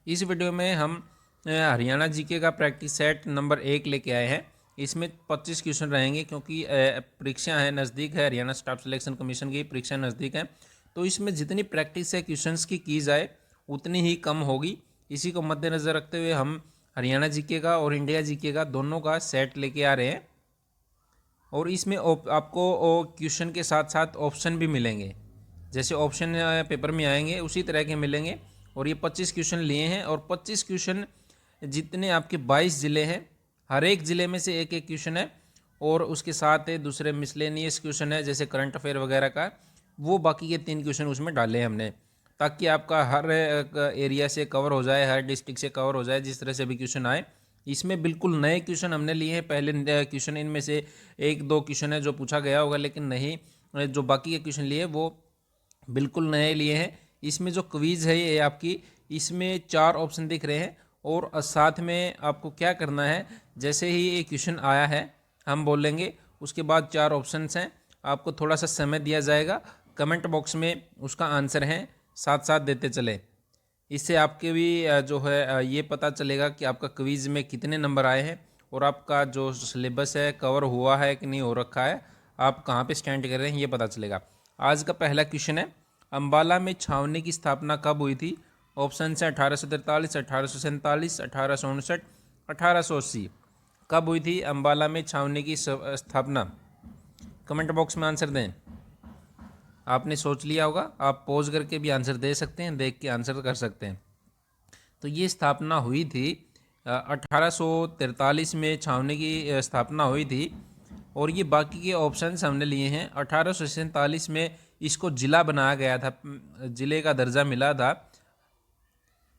इस वीडियो में हम हरियाणा जीके का प्रैक्टिस सेट नंबर 1 लेके आए हैं। इसमें 25 क्वेश्चन रहेंगे क्योंकि परीक्षा है, नज़दीक है, हरियाणा स्टाफ सिलेक्शन कमीशन की परीक्षा नज़दीक है, तो इसमें जितनी प्रैक्टिस है क्वेश्चंस की जाए उतनी ही कम होगी। इसी को मद्देनज़र रखते हुए हम हरियाणा जीके का और इंडिया जीके का दोनों का सेट लेके आ रहे हैं। और इसमें आपको क्वेश्चन के साथ साथ ऑप्शन भी मिलेंगे, जैसे ऑप्शन पेपर में आएंगे उसी तरह के मिलेंगे। और ये 25 क्वेश्चन लिए हैं और 25 क्वेश्चन जितने आपके 22 ज़िले हैं, हर एक ज़िले में से एक एक क्वेश्चन है। और उसके साथ दूसरे मिसलेनियस क्वेश्चन है जैसे करंट अफेयर वगैरह का, वो बाकी के 3 क्वेश्चन उसमें डाले हैं हमने, ताकि आपका हर एरिया से कवर हो जाए, हर डिस्ट्रिक्ट से कवर हो जाए, जिस तरह से भी क्वेश्चन आए। इसमें बिल्कुल नए क्वेश्चन हमने लिए हैं। पहले क्वेश्चन इनमें से एक दो क्वेश्चन है जो पूछा गया होगा, लेकिन नहीं, जो बाकी के क्वेश्चन लिए वो बिल्कुल नए लिए हैं। इसमें जो क्विज़ है ये आपकी, इसमें 4 ऑप्शन दिख रहे हैं। और साथ में आपको क्या करना है, जैसे ही ये क्वेश्चन आया है हम बोलेंगे, उसके बाद 4 ऑप्शंस हैं, आपको थोड़ा सा समय दिया जाएगा, कमेंट बॉक्स में उसका आंसर है साथ साथ देते चले। इससे आपके भी जो है ये पता चलेगा कि आपका क्विज़ में कितने नंबर आए हैं और आपका जो सिलेबस है कवर हुआ है कि नहीं हो रखा है, आप कहाँ पे स्टैंड कर रहे हैं, ये पता चलेगा। आज का पहला क्वेश्चन है, अम्बाला में छावनी की स्थापना कब हुई थी? ऑप्शन है 1843, 1847, 1859, 1880। कब हुई थी अम्बाला में छावनी की स्थापना? कमेंट बॉक्स में आंसर दें। आपने सोच लिया होगा, आप पॉज करके भी आंसर दे सकते हैं, देख के आंसर कर सकते हैं। तो ये स्थापना हुई थी 1843 में छावनी की स्थापना हुई थी। और ये बाकी के ऑप्शंस हमने लिए हैं। 1847 में इसको ज़िला बनाया गया था, ज़िले का दर्जा मिला था।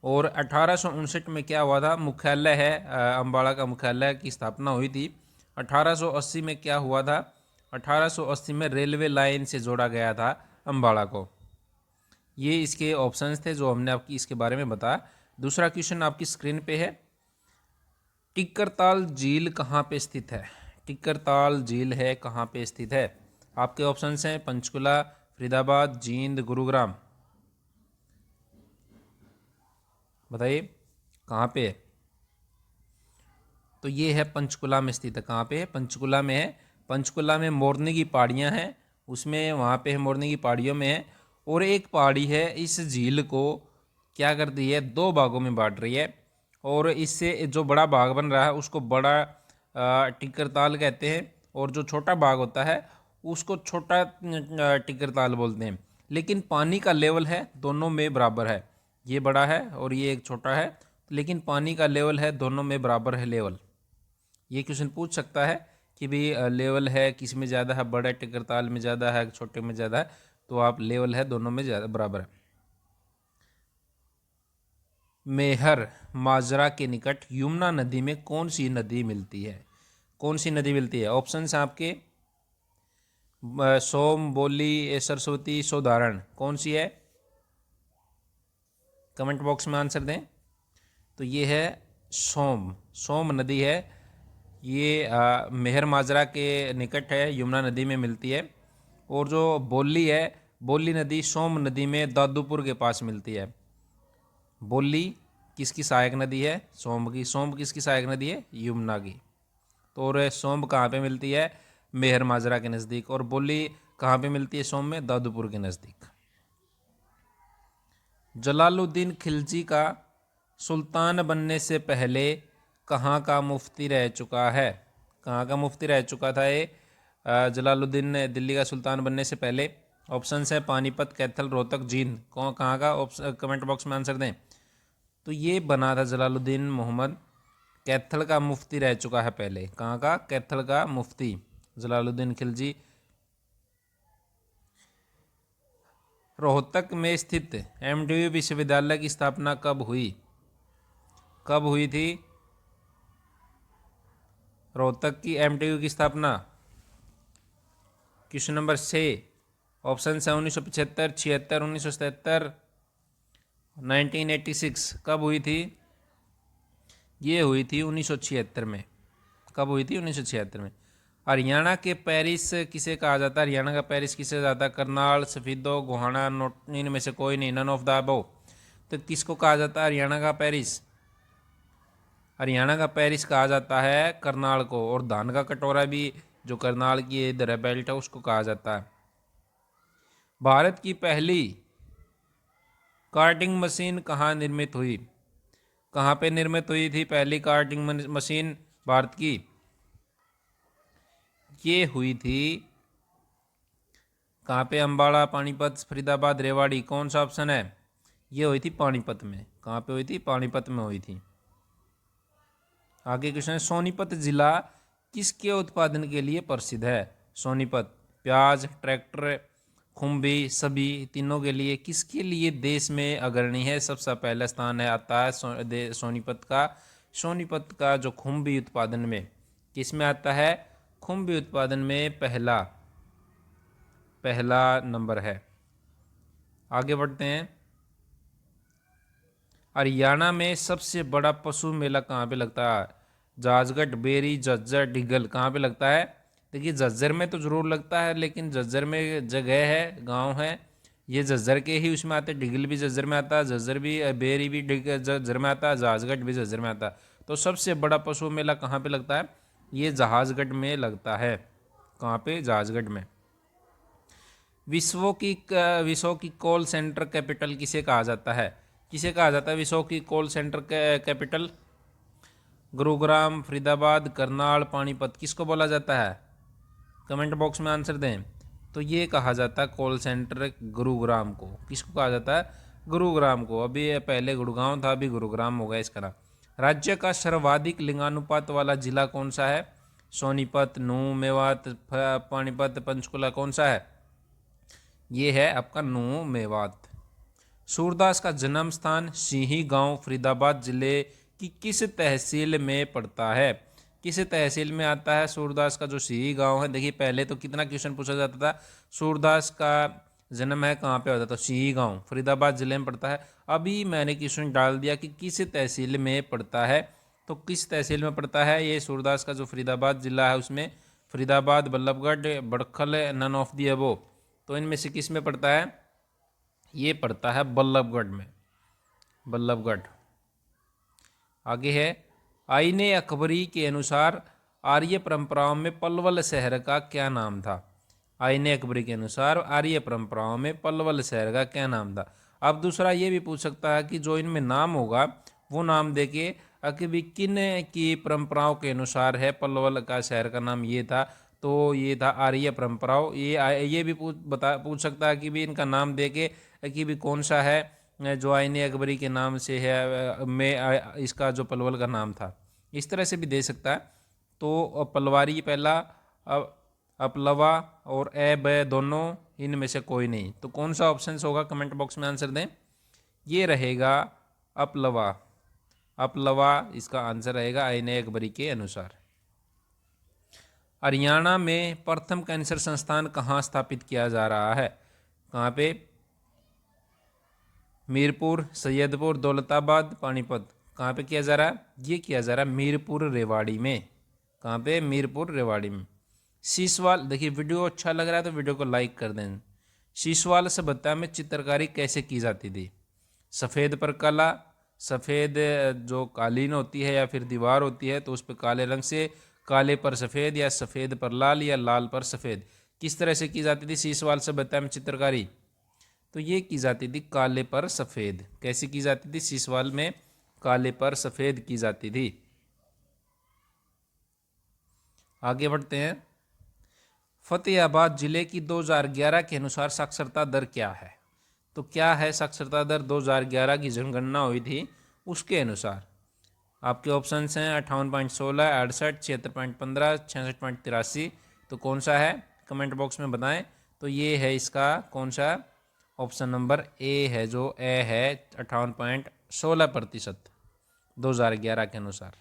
और 1859 में क्या हुआ था, मुख्यालय है अम्बाला का मुख्यालय की स्थापना हुई थी। 1880 में क्या हुआ था, 1880 में रेलवे लाइन से जोड़ा गया था अम्बाला को। ये इसके ऑप्शंस थे जो हमने आपकी इसके बारे में बताया। दूसरा क्वेश्चन आपकी स्क्रीन पे है, टिक्करताल झील कहाँ पे स्थित है? टिक्करताल झील है कहाँ पे स्थित है? आपके ऑप्शंस हैं पंचकुला, फरीदाबाद, जींद, गुरुग्राम। बताइए कहाँ पे है? तो ये है पंचकुला में स्थित है। कहाँ पे है? पंचकुला में है। पंचकुला में मोरनी की पहाड़ियाँ हैं, उसमें वहाँ पे है, मोरनी की पहाड़ियों में है। और एक पहाड़ी है इस झील को क्या कर दी है, 2 भागों में बांट रही है। और इससे जो बड़ा भाग बन रहा है उसको बड़ा टिक्करताल कहते हैं, और जो छोटा भाग होता है उसको छोटा टिक्करताल बोलते हैं। लेकिन पानी का लेवल है दोनों में बराबर है, ये बड़ा है और ये एक छोटा है, लेकिन पानी का लेवल है दोनों में बराबर है लेवल। ये क्वेश्चन पूछ सकता है कि भाई लेवल है किस में ज़्यादा है, बड़े टिक्करताल में ज़्यादा है, छोटे में ज़्यादा है, तो आप लेवल है दोनों में ज़्यादा बराबर है। मेहर माजरा के निकट यमुना नदी में कौन सी नदी मिलती है? कौन सी नदी मिलती है? ऑप्शंस आपके सोम, बोली, सरस्वती, सोधारण। कौन सी है? कमेंट बॉक्स में आंसर दें। तो ये है सोम, सोम नदी है। ये मेहर माजरा के निकट है, यमुना नदी में मिलती है। और जो बोली है, बोली नदी सोम नदी में दादूपुर के पास मिलती है। बोली किसकी सहायक नदी है? सोम की। सोम किसकी सहायक नदी है? यमुना की। तो और सोम कहाँ पे मिलती है? मेहर माजरा के नज़दीक। और बोली कहाँ पे मिलती है? सोम में दादूपुर के नज़दीक। जलालुद्दीन खिलजी का सुल्तान बनने से पहले कहाँ का मुफ्ती रह चुका है? कहाँ का मुफ्ती रह चुका था ये जलालुद्दीन ने दिल्ली का सुल्तान बनने से पहले? ऑप्शन है पानीपत, कैथल, रोहतक, जींद। कौन कहाँ का? ऑप्शन कमेंट बॉक्स में आंसर दें। तो ये बना था जलालुद्दीन मोहम्मद, कैथल का मुफ्ती रह चुका है पहले। कहाँ का? कैथल का मुफ्ती जलालुद्दीन खिलजी। रोहतक में स्थित एमडीयू विश्वविद्यालय की स्थापना कब हुई? कब हुई थी रोहतक की एमडीयू की स्थापना? क्वेश्चन नंबर 6 ऑप्शन है 1975, 76, 1977, 1986। कब हुई थी? ये हुई थी 1976 में। कब हुई थी? 1976 में। हरियाणा के पेरिस किसे कहा जाता है? हरियाणा का पेरिस किसे जाता है? करनाल, सफीदो, गोहाना, नोट, इनमें से कोई नहीं, नन ऑफ द अबव। तो किसको कहा जाता है हरियाणा का पेरिस? हरियाणा का पेरिस कहा जाता है करनाल को, और धान का कटोरा भी जो करनाल की इधर है बेल्ट है उसको कहा जाता है। भारत की पहली कार्टिंग मशीन कहाँ निर्मित हुई? कहाँ पे निर्मित हुई थी पहली कार्टिंग मशीन भारत की? ये हुई थी कहाँ पे? अम्बाड़ा, पानीपत, फरीदाबाद, रेवाड़ी, कौन सा ऑप्शन है? ये हुई थी पानीपत में। कहाँ पे हुई थी? पानीपत में हुई थी। आगे क्वेश्चन है, सोनीपत जिला किसके उत्पादन के लिए प्रसिद्ध है? सोनीपत प्याज, ट्रैक्टर, खुम्बी, सभी तीनों के लिए किसके लिए देश में अग्रणी है? सबसे पहला स्थान है आता है सोनीपत का। सोनीपत का जो खुम्बी उत्पादन में किस में आता है? खुम्बी उत्पादन में पहला नंबर है। आगे बढ़ते हैं, हरियाणा में सबसे बड़ा पशु मेला कहाँ पे लगता है? जाजगढ़, बेरी, झज्जर, डिगल, कहाँ पे लगता है? देखिए झज्जर में तो ज़रूर लगता है, लेकिन झज्जर में जगह है, गांव है, ये झज्जर के ही उसमें आते हैं। डिगल भी झज्जर में आता है, झज्जर भी, बेरी भी झज्जर में आता है, जहाजगढ़ भी झज्जर में आता है। तो सबसे बड़ा पशु मेला कहाँ पे लगता है? ये जहाजगढ़ में लगता है। कहाँ पे? जहाजगढ़ में। विश्व की कॉल सेंटर कैपिटल किसे कहा जाता है? किसे कहा जाता है विश्व की call centre capital? Gurugram, Faridabad, Karnal, Panipat, किसको बोला जाता है? कमेंट बॉक्स में आंसर दें। तो ये कहा जाता है कॉल सेंटर गुरुग्राम को। किसको कहा जाता है? गुरुग्राम को। अभी ये पहले गुड़गांव था, अभी गुरुग्राम हो गया इसका नाम। राज्य का सर्वाधिक लिंगानुपात वाला जिला कौन सा है? सोनीपत, नूंह, मेवात, पानीपत, पंचकुला, कौन सा है? ये है आपका नूंह, मेवात। सूरदास का जन्म स्थान सिंही गांव फरीदाबाद जिले की किस तहसील में पड़ता है? किस तहसील में आता है सूरदास का जो सिंही गांव है? देखिए पहले तो कितना क्वेश्चन पूछा जाता था, सूरदास का जन्म है कहाँ पे होता था? सिंही गांव फरीदाबाद जिले में पड़ता है। अभी मैंने क्वेश्चन डाल दिया कि किस तहसील में पड़ता है, तो किस तहसील में पड़ता है ये सूरदास का जो फरीदाबाद जिला है उसमें? Faridabad, Ballabhgarh, Badkhal, none of the above. तो इनमें से किस में पड़ता है? ये पड़ता है बल्लभगढ़ में, बल्लभगढ़। आगे है, आईने अकबरी के अनुसार आर्य परंपराओं में पलवल शहर का क्या नाम था? आईने अकबरी के अनुसार आर्य परंपराओं में पलवल शहर का क्या नाम था? अब दूसरा ये भी पूछ सकता है कि जो इनमें नाम होगा वो नाम दे के कि किन की परंपराओं के अनुसार है पलवल का शहर का नाम ये था, तो ये था आर्य परंपराओं। ये भी पूछ सकता है कि भी इनका नाम दे के कि भी कौन सा है जो आईने अकबरी के नाम से है में इसका जो पलवल का नाम था, इस तरह से भी दे सकता है। तो पलवारी पहला, अपलवा और ब दोनों, इनमें से कोई नहीं। तो कौन सा ऑप्शन होगा? कमेंट बॉक्स में आंसर दें। ये रहेगा अपलवा। अपलवा इसका आंसर रहेगा आईने अकबरी के अनुसार। हरियाणा में प्रथम कैंसर संस्थान कहाँ स्थापित किया जा रहा है? कहाँ पे? मीरपुर, सैयदपुर, दौलताबाद, पानीपत, कहाँ पे किया जा रहा है? ये किया जा रहा है मीरपुर रेवाड़ी में। कहाँ पे? मीरपुर रेवाड़ी में। शीशवाल, देखिए वीडियो अच्छा लग रहा है तो वीडियो को लाइक कर दें। शीशवाल सभ्यता में चित्रकारी कैसे की जाती थी? सफ़ेद पर काला, सफ़ेद जो कालीन होती है या फिर दीवार होती है तो उस पर काले रंग से, काले पर सफ़ेद, या सफ़ेद पर लाल, या लाल पर सफ़ेद, किस तरह से की जाती थी शीशवाल सभ्यता में चित्रकारी? तो ये की जाती थी काले पर सफ़ेद। कैसी की जाती थी? शीशवाल में काले पर सफ़ेद की जाती थी। आगे बढ़ते हैं, फतेहाबाद जिले की 2011 के अनुसार साक्षरता दर क्या है? तो क्या है साक्षरता दर 2011 की जनगणना हुई थी उसके अनुसार? आपके ऑप्शंस हैं 58.16, 68, 76.15, 66.83। तो कौन सा है? कमेंट बॉक्स में बताएं। तो ये है इसका कौन सा? ऑप्शन नंबर ए है, जो ए है 58.16% 2011 के अनुसार।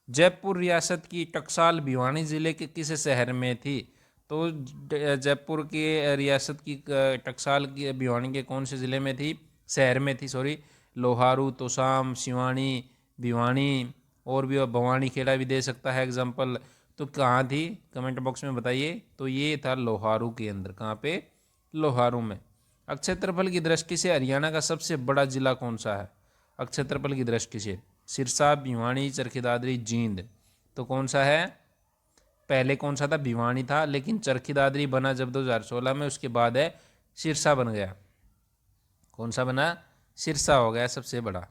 जयपुर रियासत की टकसाल भिवानी जिले के किस शहर में थी? तो जयपुर की रियासत की टकसाल की भिवानी के कौन से ज़िले में थी? शहर में थी, सॉरी। लोहारू, तोसाम, सिवानी, भिवानी, और भी भवानी खेड़ा भी दे सकता है एग्जाम्पल। तो कहाँ थी? कमेंट बॉक्स में बताइए। तो ये था लोहारू के अंदर। कहाँ पे? लोहारू में। क्षेत्रफल की दृष्टि से हरियाणा का सबसे बड़ा जिला कौन सा है? क्षेत्रफल की दृष्टि से सिरसा, भिवानी, चरखी दादरी, जींद। तो कौन सा है? पहले कौन सा था? भिवानी था, लेकिन चरखी दादरी बना जब 2016 में, उसके बाद है सिरसा बन गया। कौन सा बना? सिरसा हो गया सबसे बड़ा।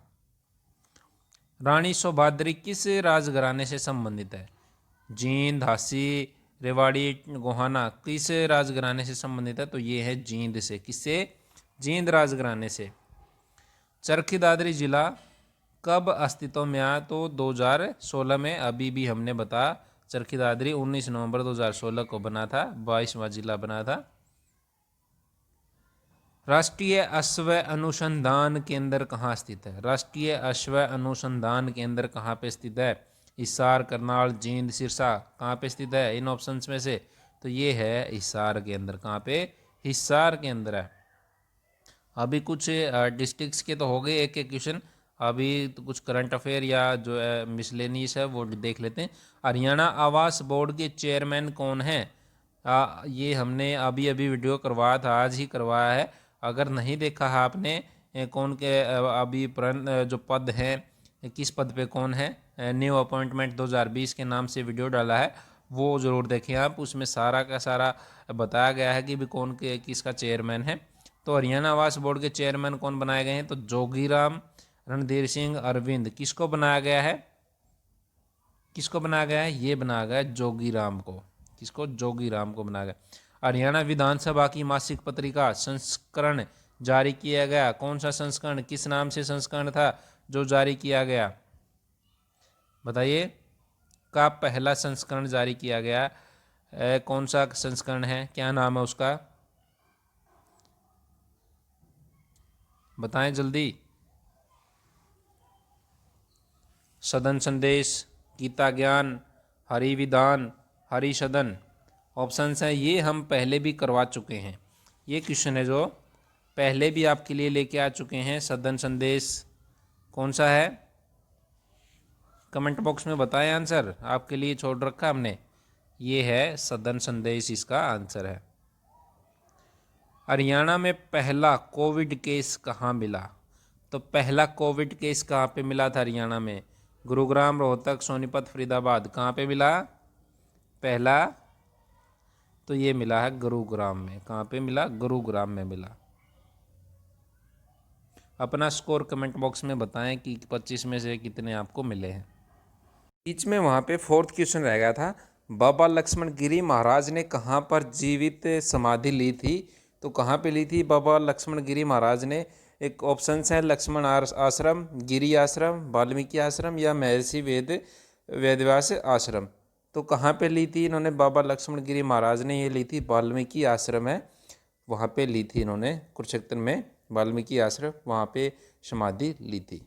रानी सौभाद्री किस राजघराने से संबंधित है? जींद, झांसी, रेवाड़ी, गोहाना, किस राजघराने से संबंधित है? तो ये है जींद से। किससे? जींद राजघराने से। चरखी दादरी जिला कब अस्तित्व में आया? तो 2016 में। अभी भी हमने बताया चरखी दादरी 19 नवंबर 2016 को बना था, 22वां जिला बना था। राष्ट्रीय अश्व अनुसंधान केंद्र कहाँ स्थित है? राष्ट्रीय अश्व अनुसंधान केंद्र कहाँ पे स्थित है? हिसार, करनाल, जींद, सिरसा, कहाँ पे स्थित है इन ऑप्शंस में से? तो ये है हिसार के अंदर। कहाँ पे? हिसार के अंदर है। अभी कुछ डिस्ट्रिक्ट्स के तो हो गए एक एक क्वेश्चन, अभी तो कुछ करंट अफेयर या जो मिसलेनियस है वो देख लेते हैं। हरियाणा आवास बोर्ड के चेयरमैन कौन हैं? ये हमने अभी अभी वीडियो करवाया था, आज ही करवाया है। अगर नहीं देखा है आपने कौन के अभी जो पद हैं, किस पद पे कौन है, न्यू अपॉइंटमेंट 2020 के नाम से वीडियो डाला है, वो ज़रूर देखें आप। उसमें सारा का सारा बताया गया है कि भी कौन के किसका चेयरमैन है। तो हरियाणा आवास बोर्ड के चेयरमैन कौन बनाए गए हैं? तो जोगीराम, रणधीर सिंह, अरविंद। किसको बनाया गया है? किसको बनाया गया है? ये बनाया गया है जोगीराम को। किसको? जोगीराम को बनाया गया। हरियाणा विधानसभा की मासिक पत्रिका संस्करण जारी किया गया, कौन सा संस्करण, किस नाम से संस्करण था जो जारी किया गया? बताइए। का पहला संस्करण जारी किया गया कौन सा संस्करण है? क्या नाम है उसका? बताएं जल्दी। सदन संदेश, गीता ज्ञान, हरि विधान, हरि सदन। ऑप्शंस हैं ये, हम पहले भी करवा चुके हैं। ये क्वेश्चन है जो पहले भी आपके लिए लेके आ चुके हैं। सदन संदेश कौन सा है? कमेंट बॉक्स में बताएं आंसर, आपके लिए छोड़ रखा हमने। ये है सदन संदेश, इसका आंसर है। हरियाणा में पहला कोविड केस कहाँ मिला? तो पहला कोविड केस कहाँ पे मिला था हरियाणा में? गुरुग्राम, रोहतक, सोनीपत, फरीदाबाद। कहाँ पे मिला पहला? तो ये मिला है गुरुग्राम में। कहाँ पे मिला? गुरुग्राम में मिला। अपना स्कोर कमेंट बॉक्स में बताएं कि 25 में से कितने आपको मिले हैं। बीच में वहाँ पे 4th क्वेश्चन रह गया था, बाबा लक्ष्मण गिरी महाराज ने कहाँ पर जीवित समाधि ली थी? तो कहाँ पे ली थी बाबा लक्ष्मण गिरी महाराज ने? एक ऑप्शन है लक्ष्मण आश्रम, गिरी आश्रम, वाल्मीकि आश्रम या महर्षि वेदव्यास आश्रम। तो कहाँ पे ली थी इन्होंने? बाबा लक्ष्मण गिरी महाराज ने ये ली थी वाल्मीकि आश्रम है, वहाँ पे ली थी इन्होंने, कुरुक्षेत्र में वाल्मीकि आश्रम, वहाँ पे समाधि ली थी।